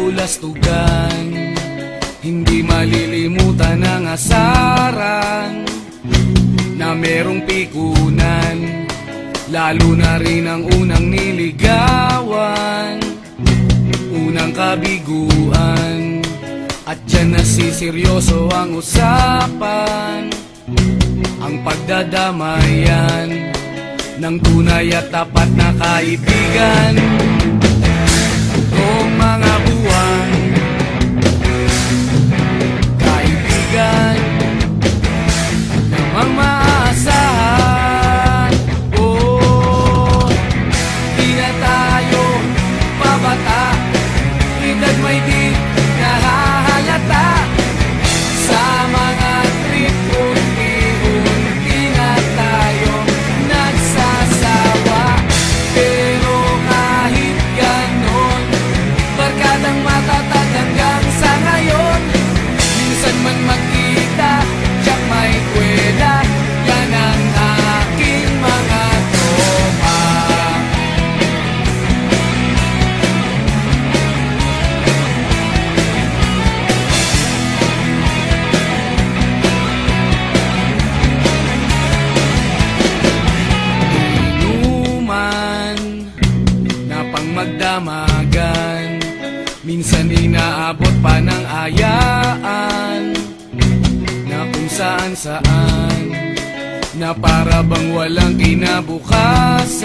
kabulastugan, hindi malilimutan ang asaran na merong pikunan, lalo na rin ang unang niligawan, unang kabiguan. At dyan nasiseryoso ang usapan, ang pagdadamayan ng tunay at tapat na kaibigan. Kung mga buwan, kaibigan namang maaasahan. Oh, di na tayo babata, edad may di nahahalata. Sa mga trip, unti-unti na tayo nagsasawa. Pero kahit ganon, barkadang matatag hanggang sa ngayon. Minsan man magkita, tiyak may kwela, yan ang aking mga tropa. Inuman na pang magdamagan, minsan inaabot pa ng ayaan, na kung saan-saan, na para bang walang kinabukasan.